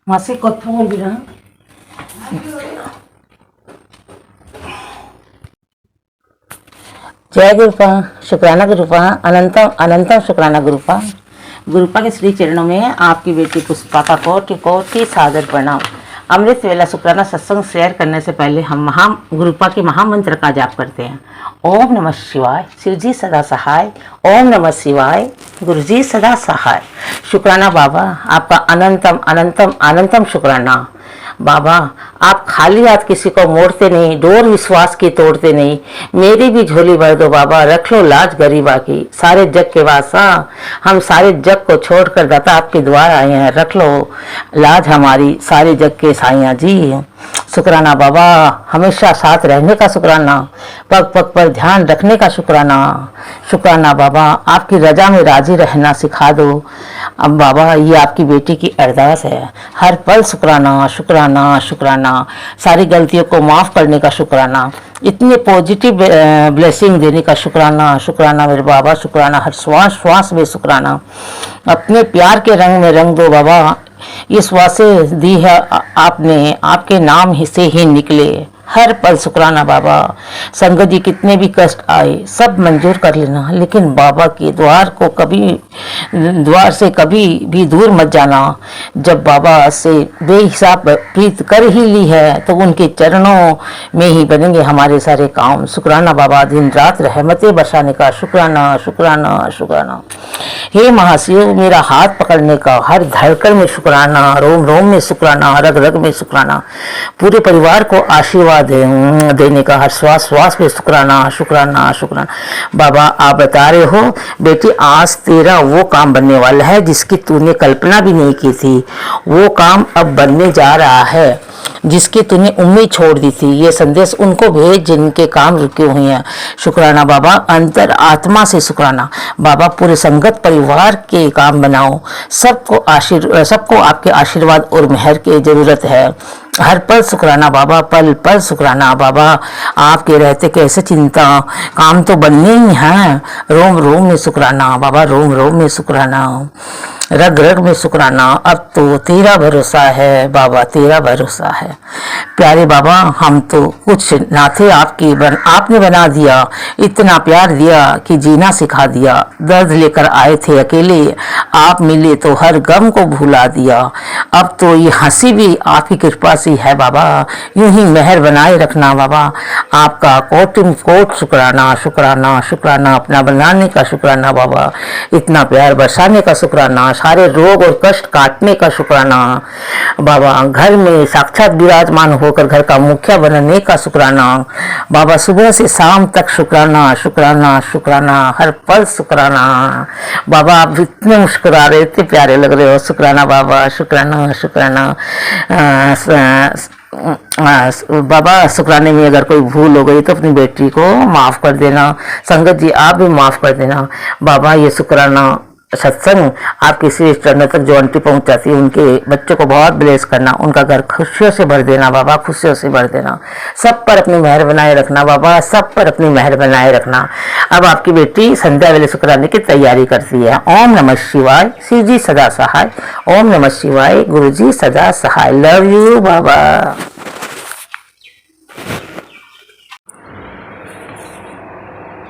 মাসে কথা বলবি না। जय गुरुपा, शुक्राना गुरुपा, अनंतम अनंतम शुक्राना गुरुपा। गुरुपा के श्री चरणों में आपकी बेटी पुष्पा का कोटि कोटि सादर प्रणाम। अमृत वेला शुक्राना सत्संग शेयर करने से पहले हम गुरुपा के महामंत्र का जाप करते हैं। ओम नमः शिवाय, शिव जी सदा सहाय। ओम नमः शिवाय, गुरु जी सदा सहाय। शुक्राना बाबा, आपका अनंतम अनंतम अनंतम शुक्राना। बाबा, आप खाली हाथ किसी को मोड़ते नहीं, डोर विश्वास की तोड़ते नहीं। मेरी भी झोली भर दो बाबा, रख लो लाज गरीबा की। सारे जग के बादशाह, हम सारे जग को छोड़कर दाता आपके द्वार आए हैं, रख लो लाज हमारी सारे जग के साइया जी। शुक्राना बाबा, हमेशा साथ रहने का शुक्राना, पग पग पर ध्यान रखने का शुक्राना। शुक्राना बाबा, आपकी रजा में राजी रहना सिखा दो। अब बाबा, ये आपकी बेटी की अरदास है। हर पल शुक्राना शुक्राना शुक्राना, सारी गलतियों को माफ़ करने का शुक्राना, इतने पॉजिटिव ब्लेसिंग देने का शुक्राना। शुक्राना मेरे बाबा, शुक्राना। हर श्वास श्वास में शुक्राना। अपने प्यार के रंग में रंग दो बाबा। ये श्वासें दी है आपने, आपके नाम ही से ही निकले। हर पल शुक्राना बाबा। संगत जी कितने भी कष्ट आए सब मंजूर कर लेना, लेकिन बाबा के द्वार से कभी भी दूर मत जाना। जब बाबा से बेहिसाब प्रीत कर ही ली है तो उनके चरणों में ही बनेंगे हमारे सारे काम। शुक्राना बाबा, दिन रात रहमतें बरसाने का शुक्राना शुक्राना शुक्राना। हे महाशिव, मेरा हाथ पकड़ने का, हर धड़कन में शुक्राना, रोम रोम में शुक्राना, रग रग में शुक्राना, पूरे परिवार को आशीर्वाद देने का, हर श्वास श्वास में शुक्राना शुक्राना शुक्राना। बाबा, आप बता रहे हो बेटी, आज तेरा वो काम बनने वाला है जिसकी तूने कल्पना भी नहीं की थी। वो काम अब बनने जा रहा है जिसकी तूने उम्मीद छोड़ दी थी। ये संदेश उनको भेज जिनके काम रुके हुए हैं। शुक्राना बाबा, अंतर आत्मा से शुक्राना। बाबा, पूरे संगत परिवार के काम बनाओ। सबको आपके आशीर्वाद और मेहर की जरूरत है। हर पल शुक्राना बाबा, पल पल शुक्राना बाबा। आपके रहते कैसे चिंता, काम तो बनने ही हैं। रोम रोम में शुक्राना बाबा, रोम रोम में शुक्राना, रग रग में शुक्राना। अब तो तेरा भरोसा है बाबा, तेरा भरोसा है। प्यारे बाबा, हम तो कुछ ना थे, आपने बना दिया। इतना प्यार दिया कि जीना सिखा दिया। दर्द लेकर आए थे अकेले, आप मिले तो हर गम को भुला दिया। अब तो ये हंसी भी आपकी कृपा से है बाबा। यूं ही मेहर बनाए रखना बाबा। आपका कोटि कोट शुक्राना शुक्राना शुक्राना। अपना बनाने का शुक्राना बाबा, इतना प्यार बरसाने का शुक्राना, सारे रोग और कष्ट काटने का शुक्राना बाबा। घर में साक्षात विराजमान होकर घर का मुखिया बनने का शुक्राना बाबा। सुबह से शाम तक शुक्राना शुक्राना शुक्राना, हर पल शुक्राना बाबा। आप इतने मुस्कुरा रहे, इतने प्यारे लग रहे हो। शुक्राना बाबा, शुक्राना शुक्राना। बाबा, शुक्राने में अगर कोई भूल हो गई तो अपनी बेटी को माफ़ कर देना। संगत जी, आप भी माफ़ कर देना बाबा। ये शुक्राना सत्संग आप किसी चरणों तक जो आंटी पहुंचाती है, उनके बच्चों को बहुत ब्लेस करना, उनका घर खुशियों से भर देना बाबा, खुशियों से भर देना। सब पर अपनी मेहर बनाए रखना बाबा, सब पर अपनी मेहर बनाए रखना। अब आपकी बेटी संध्या वेले शुक्राने की तैयारी करती है। ओम नमः शिवाय, शिव जी सदा सहाय। ओम नमः शिवाय, गुरु जी सदा सहाय। लव यू बाबा।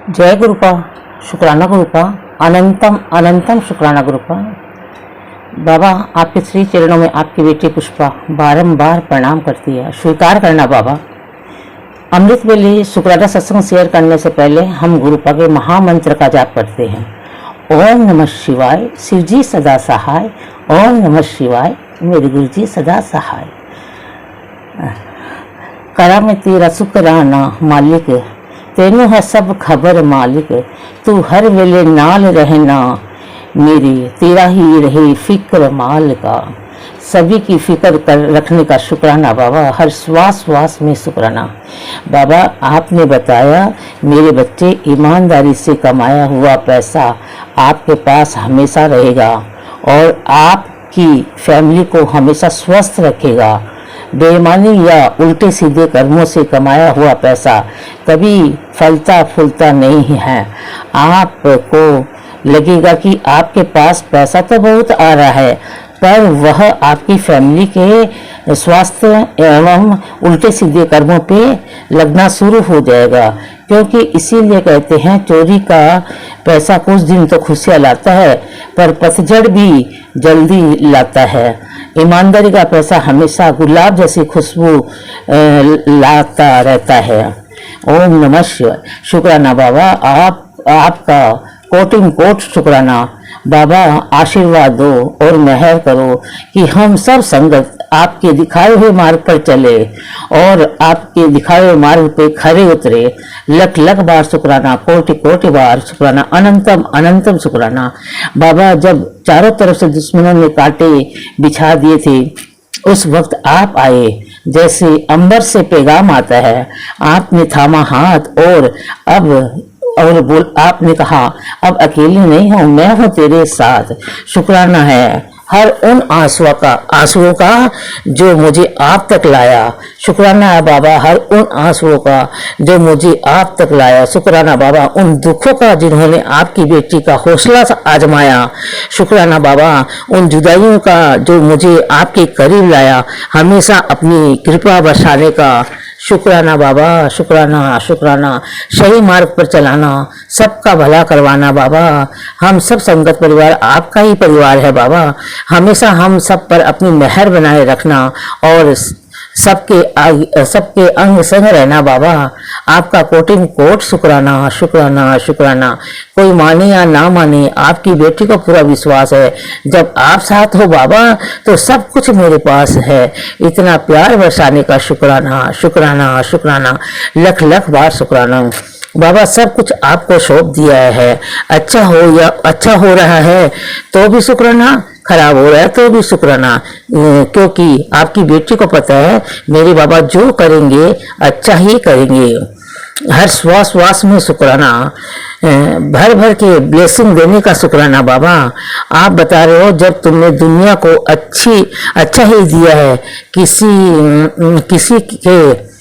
जय गुरुपा, शुक्राना गुरुपा, अनंतम अनंतम शुक्राना गुरुपा। बाबा, आपके श्री चरणों में आपकी बेटी पुष्पा बारंबार प्रणाम करती है। स्वीकार करना बाबा। अमृत वेले शुक्राना सत्संग शेयर करने से पहले हम गुरुपा के महामंत्र का जाप करते हैं। ओम नमः शिवाय, शिव जी सदा सहाय। ओम नमः शिवाय, मेरे गुरु जी सदा सहाय। करा में तेरा शुक्राना मालिक, तेनू है सब खबर मालिक। तू हर वेले नाल रहना मेरी, तेरा ही रहे फिक्र माल का। सभी की फिक्र कर रखने का शुक्राना बाबा। हर श्वास श्वास में शुक्राना बाबा। आपने बताया मेरे बच्चे, ईमानदारी से कमाया हुआ पैसा आपके पास हमेशा रहेगा और आपकी फैमिली को हमेशा स्वस्थ रखेगा। बेईमानी या उल्टे सीधे कर्मों से कमाया हुआ पैसा कभी फलता फूलता नहीं है। आपको लगेगा कि आपके पास पैसा तो बहुत आ रहा है, पर वह आपकी फैमिली के स्वास्थ्य एवं उल्टे सीधे कर्मों पे लगना शुरू हो जाएगा। क्योंकि इसीलिए कहते हैं चोरी का पैसा कुछ दिन तो खुशियाँ लाता है, पर पतझड़ भी जल्दी लाता है। ईमानदारी का पैसा हमेशा गुलाब जैसी खुशबू लाता रहता है। ओम नमः शिवाय। शुक्राना बाबा, आपका कोटिन कोट शुक्राना। बाबा आशीर्वाद दो और मेहर करो कि हम सब संगत आपके दिखाए हुए मार्ग पर चले और आपके दिखाए हुए मार्ग पे खरे उतरे। लख लख बार शुक्राना, कोटि कोटि बार शुक्राना, अनंतम अनंतम शुक्राना। बाबा, जब चारों तरफ से दुश्मनों ने कांटे बिछा दिए थे, उस वक्त आप आए जैसे अंबर से पैगाम आता है। आपने थामा हाथ और बोल आपने कहा, अब अकेली नहीं हूं, मैं हूं तेरे साथ। शुक्राना है हर उन आंसुओं का जो मुझे आप तक लाया। शुक्राना है बाबा हर उन आंसुओं का जो मुझे आप तक लाया। शुक्राना बाबा उन दुखों का जिन्होंने आपकी बेटी का हौसला आजमाया। शुक्राना बाबा उन जुदाइयों का जो मुझे आपके करीब लाया, हमेशा अपनी कृपा बरसाने का। शुक्राना बाबा, शुक्राना शुक्राना। सही मार्ग पर चलाना, सबका भला करवाना बाबा। हम सब संगत परिवार आपका ही परिवार है बाबा। हमेशा हम सब पर अपनी मेहर बनाए रखना और सबके अंग संग रहना बाबा। आपका कोटिन कोट शुक्राना शुक्राना शुक्राना। कोई माने या ना माने, आपकी बेटी को पूरा विश्वास है, जब आप साथ हो बाबा तो सब कुछ मेरे पास है। इतना प्यार बरसाने का शुक्राना शुक्राना शुक्राना, लख लख बार शुक्राना। बाबा सब कुछ आपको सौंप दिया है। अच्छा हो रहा है तो भी शुक्राना, खराब हो रहा है तो भी शुक्राना, क्योंकि आपकी बेटी को पता है मेरे बाबा जो करेंगे अच्छा ही करेंगे। हर श्वास में शुक्राना, भर भर के ब्लेसिंग देने का शुक्राना बाबा। आप बता रहे हो जब तुमने दुनिया को अच्छा ही दिया है, किसी के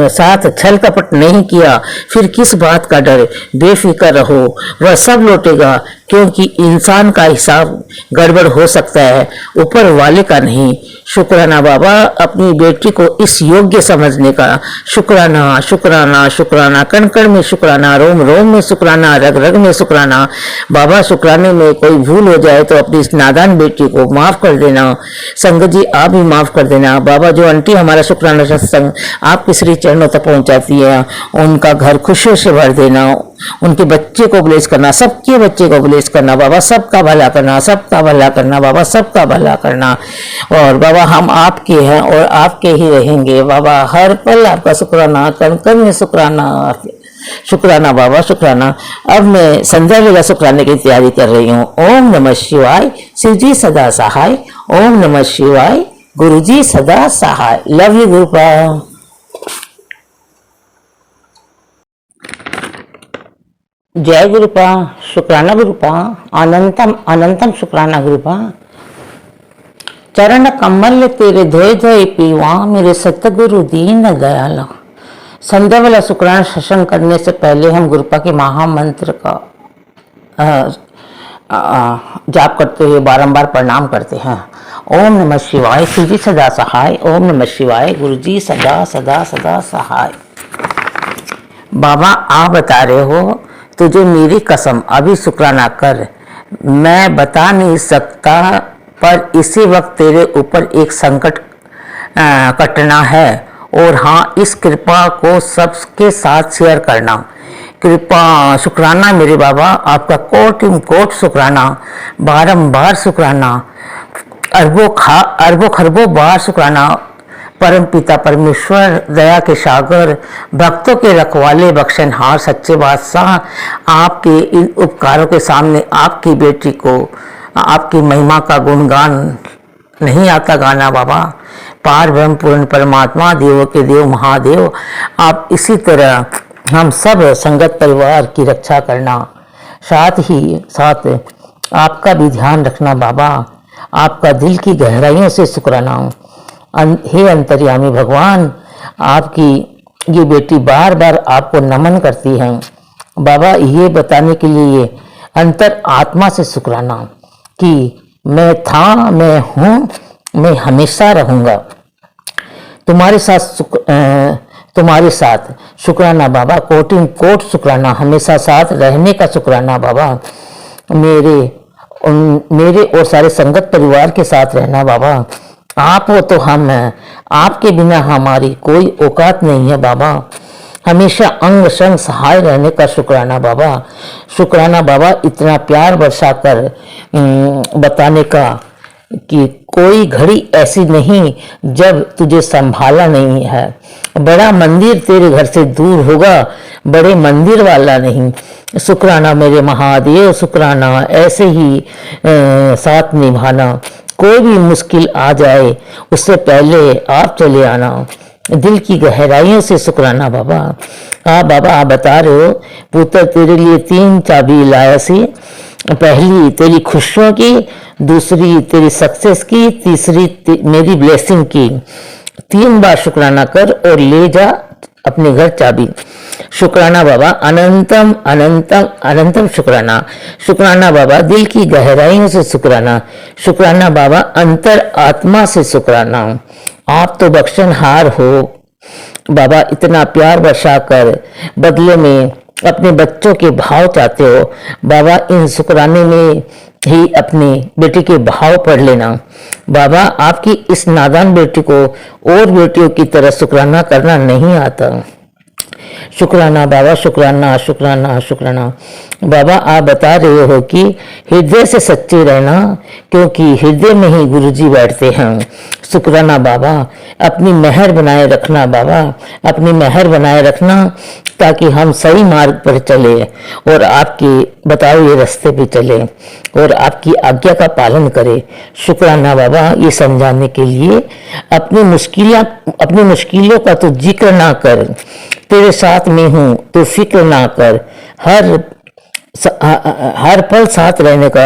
साथ छल कपट नहीं किया, फिर किस बात का डर। बेफिक्र रहो, वह सब लौटेगा, क्योंकि इंसान का हिसाब गड़बड़ हो सकता है, ऊपर वाले का नहीं। शुक्राना बाबा अपनी बेटी को इस योग्य समझने का। शुक्राना शुक्राना शुक्राना, कण कण में शुक्राना, रोम रोम में शुक्राना, रग रग में शुक्राना। बाबा शुक्राने में कोई भूल हो जाए तो अपनी इस नादान बेटी को माफ कर देना। संगत जी आप भी माफ कर देना बाबा। जो आंटी हमारा शुक्राना सत्संग आपके श्री चरणों तक पहुंचाती है, उनका घर खुशियों से भर देना। उनके बच्चे को ब्लेस करना, सबके बच्चे को ब्लेस करना बाबा। सबका भला करना, सबका भला करना बाबा, सबका भला करना। और बाबा हम आपके हैं और आपके ही रहेंगे बाबा। हर पल आपका शुक्राना, कण कण में शुक्राना शुक्राना बाबा शुक्राना। अब मैं संध्या वेला शुक्राने की तैयारी कर रही हूँ। ओम नमः शिवाय, शिव जी सदा सहाय। ओम नमः शिवाय, गुरु जी सदा सहाय। Love you गुरुपा। जय गुरुपा, शुक्राना गुरुपा, अनंतम अनंतम शुक्राना गुरुपा। चरण कमल तेरे धोए धोए पीवा, मेरे सतगुरु दीन दयाला। संध्या वाला शुक्राना सत्संग करने से पहले हम गुरुपा के महामंत्र का जाप करते हुए बारंबार प्रणाम करते हैं। ओम नमः शिवाय, शिव जी सदा सहाय। ओम नमः शिवाय, गुरु जी सदा सदा सदा सहाय। बाबा आप बता रहे हो तुझे मेरी कसम अभी शुक्राना कर। मैं बता नहीं सकता, पर इसी वक्त तेरे ऊपर एक संकट कटना है, और हाँ इस कृपा को सबके साथ शेयर करना। कृपा शुक्राना मेरे बाबा, आपका कोट शुक्राना, बारंबार शुक्राना, अरबों खरबों बार शुक्राना। परम पिता परमेश्वर, दया के सागर, भक्तों के रखवाले, बख्शनहार, सच्चे बादशाह, आपके इन उपकारों के सामने आपकी बेटी को आपकी महिमा का गुणगान नहीं आता गाना बाबा। पार ब्रह्म पूर्ण परमात्मा, देवों के देव महादेव, आप इसी तरह हम सब संगत परिवार की रक्षा करना, साथ ही साथ आपका भी ध्यान रखना बाबा। आपका दिल की गहराइयों से शुक्राना। हे अंतर्यामी भगवान, आपकी ये बेटी बार बार आपको नमन करती है बाबा। ये बताने के लिए अंतर आत्मा से शुक्राना कि मैं था, मैं हूँ, मैं हमेशा रहूँगा तुम्हारे तुम्हारे साथ। शुक्राना बाबा, कोटिन कोट शुक्राना, हमेशा साथ रहने का शुक्राना बाबा। मेरे और सारे संगत परिवार के साथ रहना बाबा। आप हो तो हम हैं, आपके बिना हमारी कोई औकात नहीं है बाबा। हमेशा अंग संग सहाय रहने का शुक्राना बाबा। शुक्राना बाबा, इतना प्यार बरसा कर बताने का कि कोई घड़ी ऐसी नहीं जब तुझे संभाला नहीं है। बड़ा मंदिर तेरे घर से दूर होगा, बड़े मंदिर वाला नहीं। शुक्राना मेरे महादेव, शुक्राना ऐसे ही साथ निभाना। कोई भी मुश्किल आ जाए उससे पहले आप चले आना। दिल की गहराइयों से शुक्राना बाबा। बाबा आप बता रहे हो पुत्र तेरे लिए 3 चाबी लाया सी। पहली तेरी खुशियों की, दूसरी तेरी सक्सेस की, तीसरी मेरी ब्लेसिंग की। 3 बार शुक्राना कर और ले जा अपने घर चाबी। शुक्राना बाबा, अनंतम अनंतम अनंतम शुक्राना। शुक्राना बाबा, दिल की गहराइयों से शुक्राना। शुक्राना बाबा, अंतर आत्मा से शुक्राना। आप तो बख्शनहार हो बाबा, इतना प्यार बरसा कर बदले में अपने बच्चों के भाव चाहते हो बाबा। इन शुक्राने में ही अपनी बेटी के भाव पढ़ लेना बाबा। आपकी इस नादान बेटी को और बेटियों की तरह शुक्राना करना नहीं आता। शुक्राना बाबा, शुक्राना शुक्राना शुक्राना बाबा। आप बता रहे हो कि हृदय से सच्चे रहना, क्योंकि हृदय में ही गुरुजी बैठते हैं। शुक्राना बाबा, अपनी मेहर बनाए रखना बाबा, अपनी मेहर बनाए रखना ताकि हम सही मार्ग पर चले और आपके बताए हुए रास्ते पे चले और आपकी आज्ञा का पालन करें। शुक्राना बाबा, ये समझाने के लिए अपनी मुश्किलों का तो जिक्र ना कर, तेरे साथ में हूँ तो फिक्र ना कर। हर पल साथ रहने का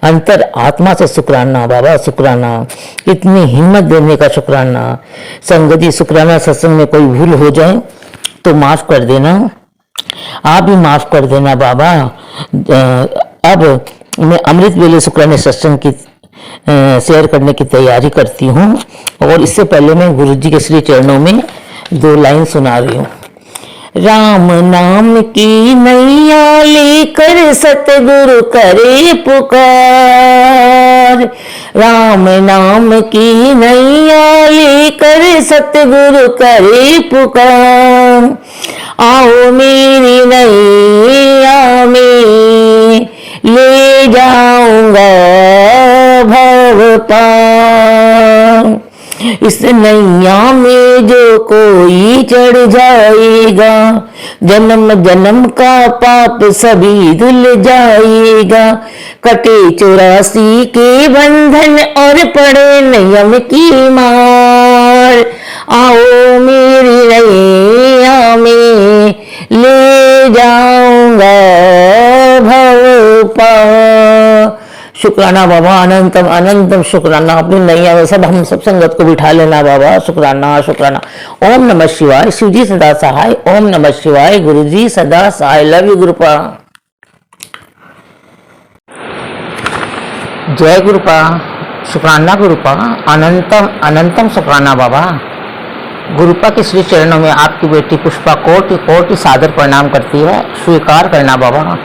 अंतर आत्मा से शुक्राना बाबा। शुक्राना, इतनी हिम्मत देने का शुक्राना। संगति शुक्राना, सत्संग में कोई भूल हो जाए तो माफ कर देना, आप भी माफ कर देना बाबा। अब मैं अमृत वेले शुक्राने सत्संग की शेयर करने की तैयारी करती हूँ और इससे पहले मैं गुरु जी के श्री चरणों में 2 लाइन सुना रही हूँ। राम नाम की नैया लेकर सतगुरु करे पुकार। राम नाम की नैया लेकर सतगुरु करे पुकार। आओ मेरी नैया में ले जाऊंगा भव पार। इस नैया में जो कोई चढ़ जाएगा, जन्म जन्म का पाप सभी धुल जाएगा। कटे 84 के बंधन और पड़े नियम की मार। आओ मेरी नैया में ले जाऊंगा भव पार। शुक्राना बाबा, अनंतम अनंतम शुक्राना। अपनी नैया में सब हम सब संगत को बिठा लेना बाबा। शुक्राना शुक्राना। ओम नमः शिवाय। शिव जी सदा सहाय। ओम नमः शिवाय। गुरु जी सदा सहाय। Love you गुरुपा। जय गुरुपा। शुक्राना गुरुपा। अनंतम अनंतम शुक्राना बाबा। गुरुपा के श्री चरणों में आपकी बेटी पुष्पा कोटि कोटि सादर प्रणाम करती है। स्वीकार करना बाबा।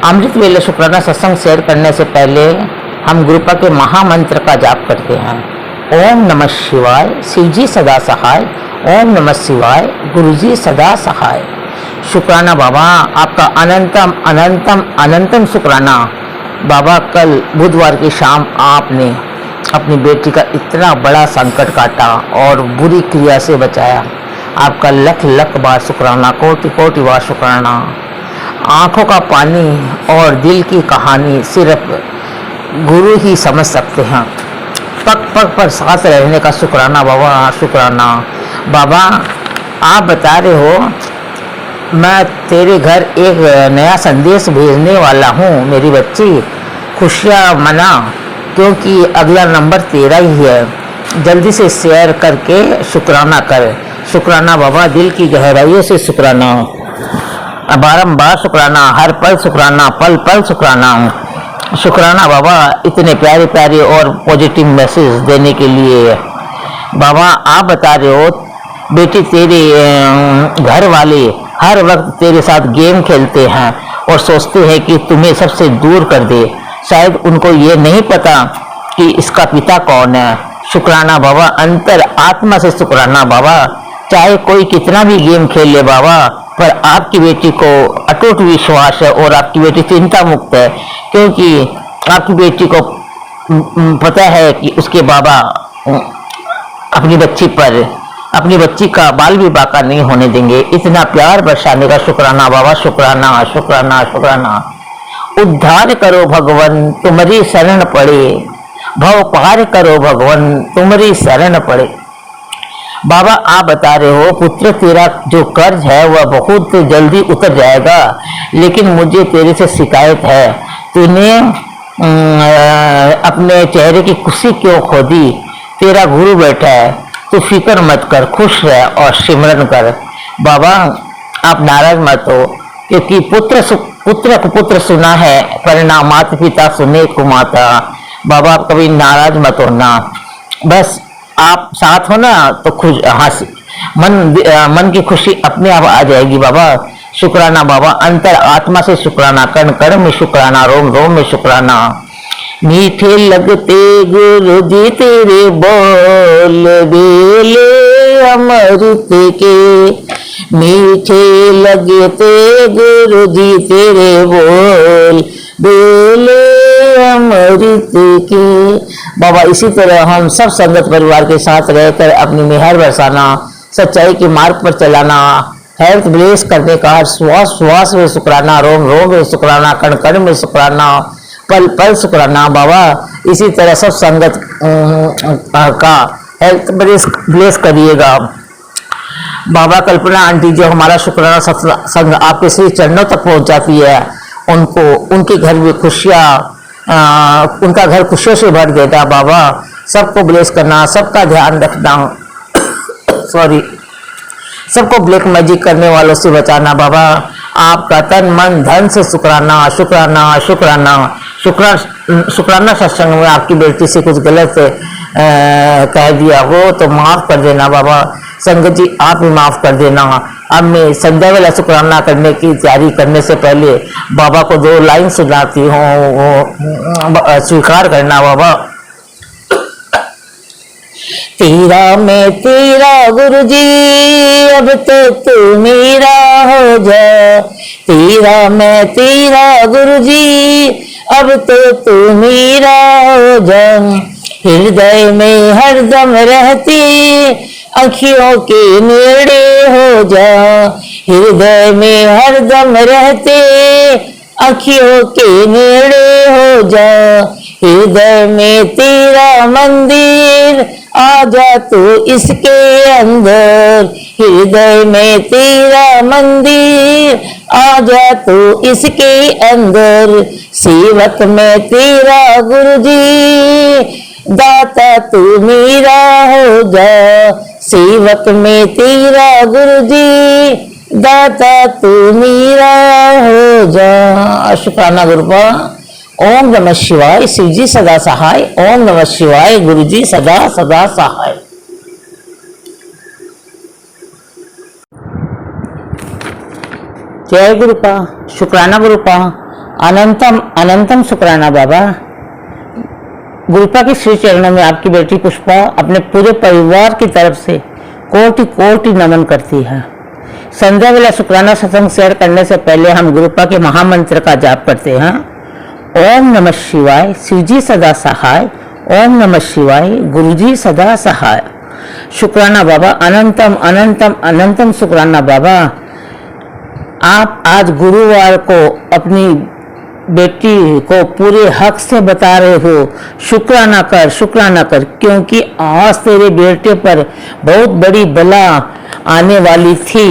अमृत वेले शुक्राना सत्संग शेयर करने से पहले हम गुरुपा के महामंत्र का जाप करते हैं। ओम नमः शिवाय। शिव जी सदा सहाय। ओम नमः शिवाय। गुरु जी सदा सहाय। शुक्राना बाबा, आपका अनंतम अनंतम अनंतम शुक्राना बाबा। कल बुधवार की शाम आपने अपनी बेटी का इतना बड़ा संकट काटा और बुरी क्रिया से बचाया। आपका लख लख बार शुक्राना, कोटि कोटि बार शुक्राना। आंखों का पानी और दिल की कहानी सिर्फ गुरु ही समझ सकते हैं। पग पग पर साथ रहने का शुक्राना बाबा। शुक्राना बाबा। आप बता रहे हो मैं तेरे घर एक नया संदेश भेजने वाला हूँ। मेरी बच्ची खुशियाँ मना, क्योंकि अगला नंबर तेरा ही है। जल्दी से शेयर करके शुक्राना कर। शुक्राना बाबा, दिल की गहराइयों से शुक्राना, बारंबार शुक्राना, हर पल शुक्राना, पल पल शुक्राना। शुक्राना बाबा इतने प्यारे प्यारे और पॉजिटिव मैसेज देने के लिए। बाबा आप बता रहे हो बेटी तेरे घर वाले हर वक्त तेरे साथ गेम खेलते हैं और सोचते हैं कि तुम्हें सबसे दूर कर दे। शायद उनको ये नहीं पता कि इसका पिता कौन है। शुक्राना बाबा, अंतर आत्मा से शुक्राना बाबा। चाहे कोई कितना भी गेम खेल ले बाबा, पर आपकी बेटी को अटूट विश्वास है और आपकी बेटी चिंता मुक्त है, क्योंकि आपकी बेटी को पता है कि उसके बाबा अपनी बच्ची का बाल विवाह का नहीं होने देंगे। इतना प्यार बरसाने का शुक्राना बाबा, शुक्राना शुक्राना शुक्राना। उद्धार करो भगवान तुम्हारी शरण पड़े, भव पार करो भगवान तुम्हारी शरण पड़े। बाबा आप बता रहे हो पुत्र तेरा जो कर्ज है वह बहुत जल्दी उतर जाएगा, लेकिन मुझे तेरे से शिकायत है, तूने अपने चेहरे की खुशी क्यों खो दी? तेरा गुरु बैठा है, तू फिक्र मत कर, खुश रह और सिमरन कर। बाबा आप नाराज मत हो, क्योंकि पुत्र को पुत्र सुना है, परिणाम माता पिता सुने को माता। बाबा आप कभी नाराज मत होना, बस आप साथ हो ना तो खुश हंस मन की खुशी अपने आप आ जाएगी। बाबा शुक्राना बाबा, अंतर आत्मा से शुक्राना, कण कण में शुक्राना, रोम रोम में शुक्राना। मीठे लगते गुरु जी तेरे बोल बेले अमृत के, मीठे लगते गुरु जी तेरे बोल बेले अमृत के। बाबा इसी तरह हम सब संगत परिवार के साथ रहकर अपनी मेहर बरसाना, सच्चाई के मार्ग पर चलाना, हेल्थ ब्लेस करने का, श्वास श्वास में शुक्राना, रोम रोम में शुक्राना, कण कण में शुक्राना, पल पल शुक्राना। बाबा इसी तरह सब संगत का हेल्थ ब्लेस करिएगा। बाबा कल्पना आंटी जो हमारा शुक्राना संग आपके श्री चरणों तक पहुंचाती है, उनको उनके घर में खुशियाँ, उनका घर खुशियों से भर देता। बाबा सबको ब्लेस करना, सबका ध्यान रखना, सॉरी सबको ब्लैक मैजिक करने वालों से बचाना। बाबा आपका तन मन धन से शुक्राना शुक्राना शुक्राना। शुक्राना सत्संग में आपकी बेटी से कुछ गलत कह दिया हो तो माफ कर देना बाबा। संगत जी आप भी माफ कर देना। अब मैं संध्या वाला शुक्राना करने की तैयारी करने से पहले बाबा को 2 लाइन सुनाती हूँ, वो स्वीकार करना बाबा। तेरा मैं तेरा गुरुजी, अब तो तू मेरा हो जा। तेरा मैं तेरा गुरुजी, अब तो तू मेरा हो जा। हृदय में हरदम रहती अखियों के नेड़े हो जा। हृदय में हरदम रहते अखियों के नेड़े हो जा। हृदय में तेरा मंदिर, आजा तू इसके अंदर। हृदय में तेरा मंदिर, आजा तू इसके अंदर। सेवक में तेरा गुरुजी, दाता तू मेरा हो जा। सेवक में तेरा गुरुजी, दाता तू मेरा हो जा। शुक्राना गुरुपा। ओम नमः शिवाय। शिव जी सदा सहाय। ओम नमः शिवाय। गुरु जी सदा सदा सहाय। जय गुरुपा। शुक्राना गुरुपा। अनंतम अनंतम शुक्राना बाबा। गुरुपा के श्री चरणों में आपकी बेटी पुष्पा अपने पूरे परिवार की तरफ से कोटि कोटि नमन करती है। संध्या वाला शुक्राना सत्संग शेयर करने से पहले हम गुरुपा के महामंत्र का जाप करते हैं। ओम नमः शिवाय। शिवजी सदा सहाय। ओम नमः शिवाय। गुरुजी सदा सहाय। शुक्राना बाबा। अनंतम अनंतम अनंतम शुक्राना बाबा। आप आज गुरुवार को अपनी बेटी को पूरे हक से बता रहे हो शुक्राना कर, क्योंकि आज तेरे बेटे पर बहुत बड़ी बला आने वाली थी,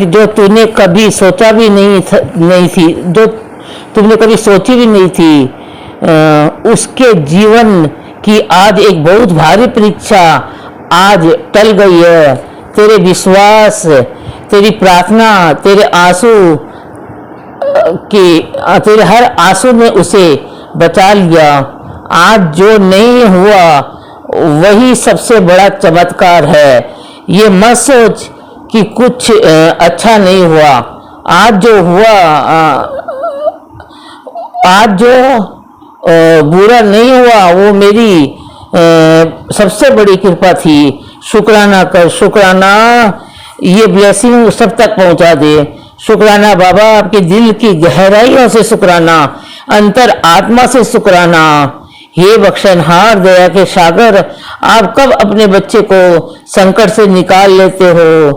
जो तूने कभी सोचा भी नहीं थी, जो तुमने कभी सोची भी नहीं थी। उसके जीवन की आज एक बहुत भारी परीक्षा आज टल गई है। तेरे विश्वास, तेरी प्रार्थना, तेरे आंसू कि तेरे हर आंसू ने उसे बचा लिया। आज जो नहीं हुआ वही सबसे बड़ा चमत्कार है। ये मत सोच कि कुछ अच्छा नहीं हुआ। आज जो हुआ आज जो बुरा नहीं हुआ वो मेरी सबसे बड़ी कृपा थी। शुक्राना कर, शुक्राना। ये ब्लेसिंग सब तक पहुंचा दे। शुक्राना बाबा, आपके दिल की गहराइयों से शुक्राना, अंतर आत्मा से शुक्राना। हे बख्शनहार, दया के सागर, आप कब अपने बच्चे को संकट से निकाल लेते हो।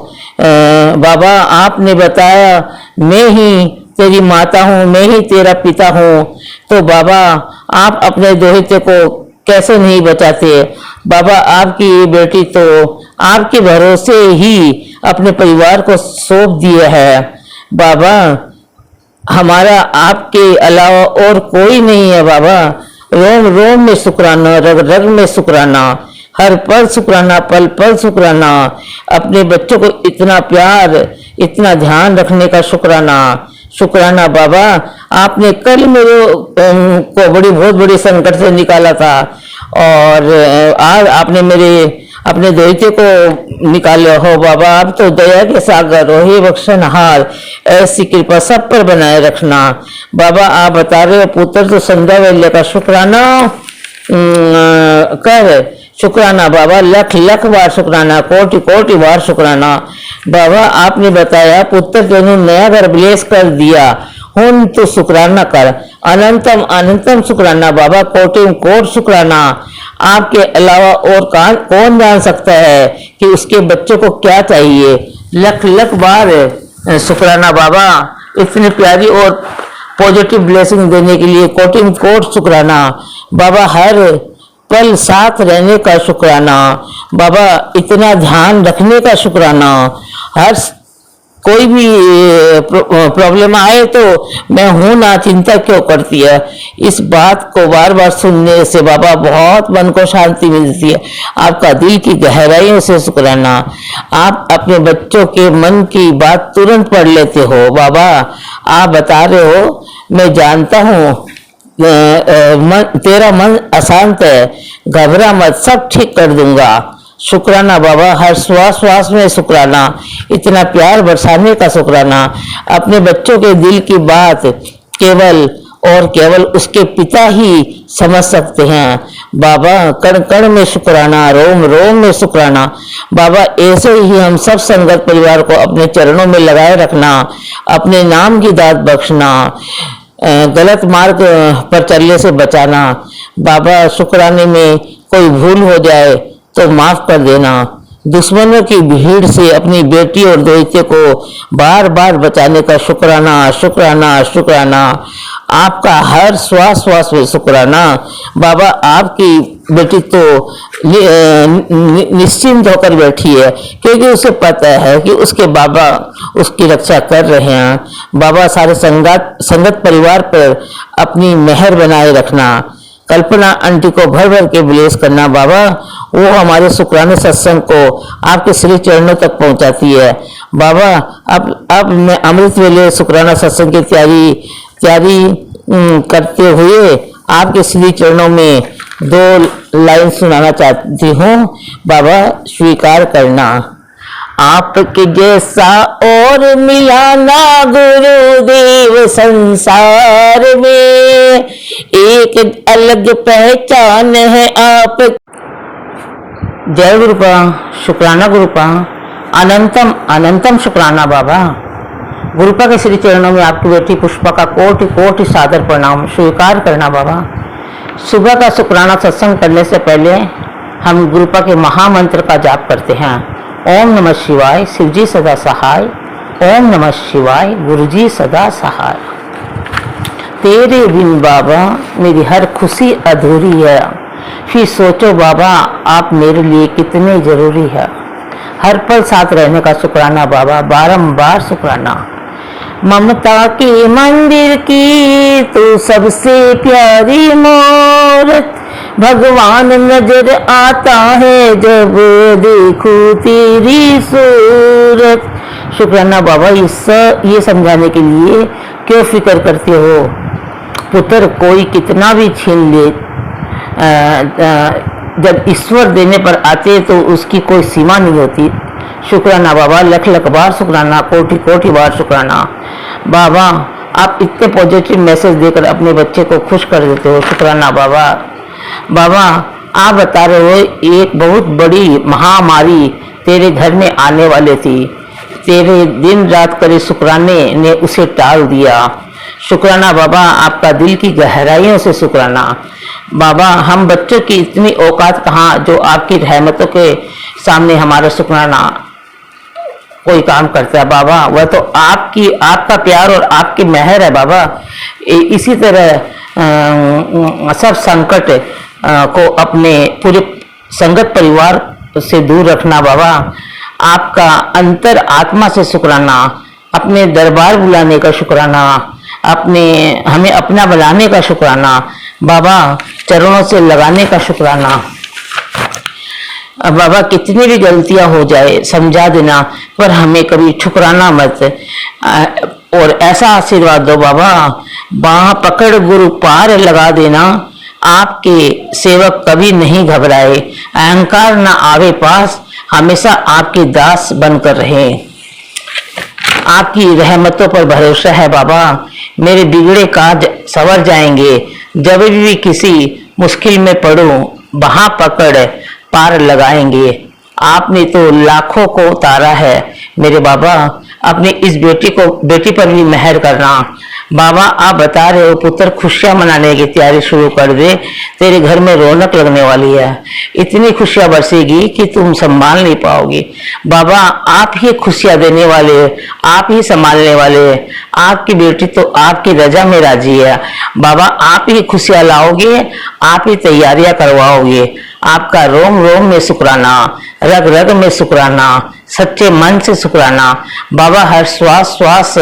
बाबा, आपने बताया मैं ही तेरी माता हूँ, मैं ही तेरा पिता हूँ, तो बाबा आप अपने दोहिते को कैसे नहीं बचाते। बाबा, आपकी ये बेटी तो आपके भरोसे ही अपने परिवार को सौंप दिया है। बाबा, हमारा आपके अलावा और कोई नहीं है। बाबा, रोम रोम में शुक्राना, रग रग में शुक्राना, हर पल शुक्राना, पल पल शुक्राना। अपने बच्चों को इतना प्यार, इतना ध्यान रखने का शुक्राना। शुक्राना बाबा, आपने कल मेरे को बहुत बड़ी संकट से निकाला था और आज आपने मेरे अपने दोहिते को निकाले हो। बाबा, आप तो दया के सागर हो, हे बख्शनहार, ऐसी कृपा सब पर बनाए रखना। बाबा, आप बता रहे हो पुत्र तो संध्या वेल्य का शुक्राना कर। शुक्राना बाबा, लख लख बार शुक्राना, कोटि कोटि बार शुक्राना। बाबा, आपने बताया पुत्र तेने नया घर ब्लेस कर दिया, हुन तो शुक्राना कर, अनंतम अनंतम शुक्राना। बाबा, कोटि कोट शुक्राना। आपके अलावा और कौन जान सकता है कि उसके बच्चों को क्या चाहिए। लख लख बार शुक्राना बाबा, इतनी प्यारी और पॉजिटिव ब्लेसिंग देने के लिए कोटि कोट शुक्राना। बाबा, हर पल साथ रहने का शुक्राना। बाबा, इतना ध्यान रखने का शुक्राना। हर कोई भी प्रॉब्लम आए तो मैं हूं ना, चिंता क्यों करती है। इस बात को बार बार सुनने से बाबा बहुत मन को शांति मिलती है। आपका दिल की गहराइयों से शुक्राना। आप अपने बच्चों के मन की बात तुरंत पढ़ लेते हो। बाबा, आप बता रहे हो, मैं जानता हूँ तेरा मन अशांत है, घबरा मत, सब ठीक कर दूंगा। शुक्राना बाबा, हर श्वास श्वास में शुक्राना, इतना प्यार बरसाने का शुक्राना। अपने बच्चों के दिल की बात केवल और केवल उसके पिता ही समझ सकते हैं। बाबा, कण कण में शुक्राना, रोम रोम में शुक्राना। बाबा, ऐसे ही हम सब संगत परिवार को अपने चरणों में लगाए रखना, अपने नाम की दात बख्शना, गलत मार्ग पर चलने से बचाना। बाबा, शुक्राने में कोई भूल हो जाए तो माफ कर देना। दुश्मनों की भीड़ से अपनी बेटी और दोहिते को बार बार बचाने का शुक्राना, शुक्राना, शुक्राना। आपका हर श्वास श्वास में शुक्राना। बाबा, आपकी बेटी तो निश्चिंत होकर बैठी है, क्योंकि उसे पता है कि उसके बाबा उसकी रक्षा कर रहे हैं। बाबा, सारे संगत परिवार पर अपनी मेहर बनाए रखना। कल्पना आंटी को भर भर के ब्लेस करना। बाबा, वो हमारे शुक्राने सत्संग को आपके श्री चरणों तक पहुंचाती है। बाबा, अब मैं अमृत वेले शुक्राना सत्संग की तैयारी करते हुए आपके श्री चरणों में 2 लाइन सुनाना चाहती हूँ। बाबा, स्वीकार करना। आपके जैसा और मिला ना गुरुदेव संसार में, एक अलग पहचान है आप। जय गुरुपा, शुक्राना गुरुपा, अनंतम अनंतम शुक्राना। बाबा, गुरुपा के श्री चरणों में आपकी बेटी पुष्पा का कोटि कोटि सादर प्रणाम। स्वीकार करना बाबा। सुबह का शुक्राना सत्संग करने से पहले हम गुरुपा के महामंत्र का जाप करते हैं। ओम नमः शिवाय, शिवजी सदा सहाय। ओम नमः शिवाय, गुरुजी सदा सहाय। तेरे बिन बाबा मेरी हर खुशी अधूरी है, फिर सोचो बाबा आप मेरे लिए कितने जरूरी है। हर पल साथ रहने का शुक्राना बाबा, बारंबार शुक्राना। ममता के मंदिर की तू सबसे प्यारी मूरत, भगवान नजर आता है जब देखूं तेरी सूरत। शुक्राना बाबा, ये समझाने के लिए क्यों फिक्र करते हो पुत्र, कोई कितना भी छीन ले, जब ईश्वर देने पर आते तो उसकी कोई सीमा नहीं होती। शुक्राना बाबा, लख लख बार शुक्राना, कोटि कोटि बार शुक्राना। बाबा आप इतने पॉजिटिव मैसेज देकर अपने बच्चे को खुश कर देते हो, शुक्राना बाबा। बाबा आप बता रहे हो एक बहुत बड़ी महामारी तेरे घर में आने वाली थी, तेरे दिन रात करे शुक्राने ने उसे टाल दिया। शुक्राना बाबा, आपका दिल की गहराइयों से शुक्राना। बाबा हम बच्चों की इतनी औकात कहाँ जो आपकी रहमतों के सामने हमारा शुक्राना कोई काम करता है। बाबा वह तो आपका प्यार और आपकी मेहर है बाबा। इसी तरह सब संकट को अपने पूरे संगत परिवार से दूर रखना बाबा। आपका अंतर आत्मा से शुक्राना, अपने दरबार बुलाने का शुक्राना, हमें अपना बनाने का शुक्राना बाबा, चरणों से लगाने का शुक्राना। बाबा कितनी भी गलतियां हो जाए समझा देना, पर हमें कभी ठुकराना मत, और ऐसा आशीर्वाद दो बाबा, बाह पकड़ गुरु पार लगा देना। आपके सेवक कभी नहीं घबराए, अहंकार न आवे पास, हमेशा आपके दास बनकर रहे। आपकी रहमतों पर भरोसा है बाबा, मेरे बिगड़े काज संवर जाएंगे। जब भी किसी मुश्किल में पड़ूं, बाह पकड़ पार लगाएंगे। आपने तो लाखों को उतारा है मेरे बाबा, अपनी इस बेटी पर भी मेहर करना। बाबा आप बता रहे हो पुत्र खुशियां मनाने की तैयारी शुरू कर दे, तेरे घर में रौनक लगने वाली है, इतनी खुशियां बरसेगी कि तुम संभाल नहीं पाओगे। बाबा आप ही खुशियां देने वाले, आप ही संभालने वाले, आपकी बेटी तो आपकी रजा में राजी है। बाबा आप ही खुशियां लाओगे, आप ही तैयारियां करवाओगे। आपका रोम रोम में शुक्राना, रग रग में शुक्राना, सच्चे मन से शुक्राना। बाबा हर श्वास श्वास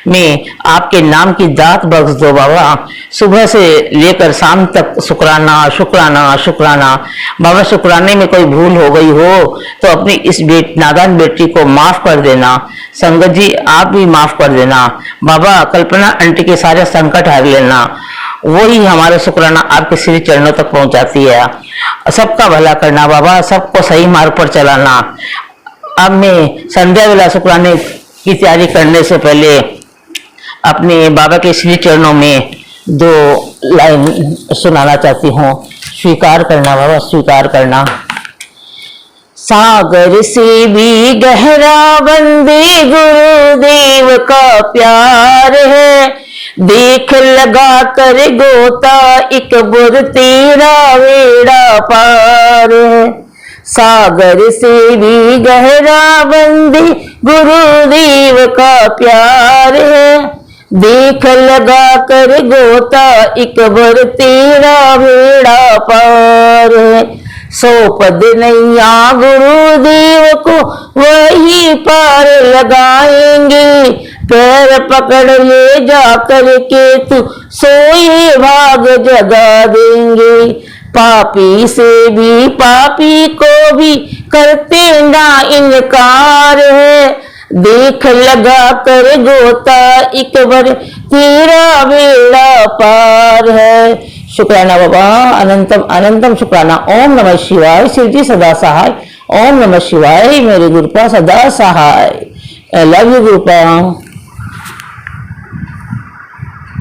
में आपके नाम की दात बख्श दो बाबा, सुबह से लेकर शाम तक शुक्राना शुक्राना शुक्राना। बाबा शुक्राने में कोई भूल हो गई हो तो अपनी इस नादान बेटी को माफ कर देना। संगत जी आप भी माफ कर देना। बाबा कल्पना आंटी के सारे संकट हर लेना, वही हमारा शुक्राना आपके श्री चरणों तक पहुंचाती है। सबका भला करना बाबा, सबको सही मार्ग पर चलाना। अब मैं संध्या वेला शुक्राने की तैयारी करने से पहले अपने बाबा के श्री चरणों में 2 लाइन सुनाना चाहती हूँ। स्वीकार करना बाबा, स्वीकार करना। सागर से भी गहरा बंदे गुरुदेव का प्यार है, देख लगा कर गोता एक बुर तेरा बेड़ा पार है। सागर से भी गहरा बंदे गुरुदेव का प्यार है, देख लगा कर गोता एक बुर तेरा बेड़ा पार है। 100 पद नैया गुरुदेव को वही पार लगाएंगे, पैर पकड़ ले जा कर के तू सोए भाग जगा देंगे। पापी से भी पापी को भी करते ना इनकार है, देख लगा कर गोता एक बार तेरा बेड़ा पार है। शुक्राना बाबा, अनंतम अनंतम शुक्राना। ओम नमः शिवाय। शिव जी सदा सहाय। ओम नमः शिवाय। मेरे गुरुपा सदा सहाय। I love you गुरुपा।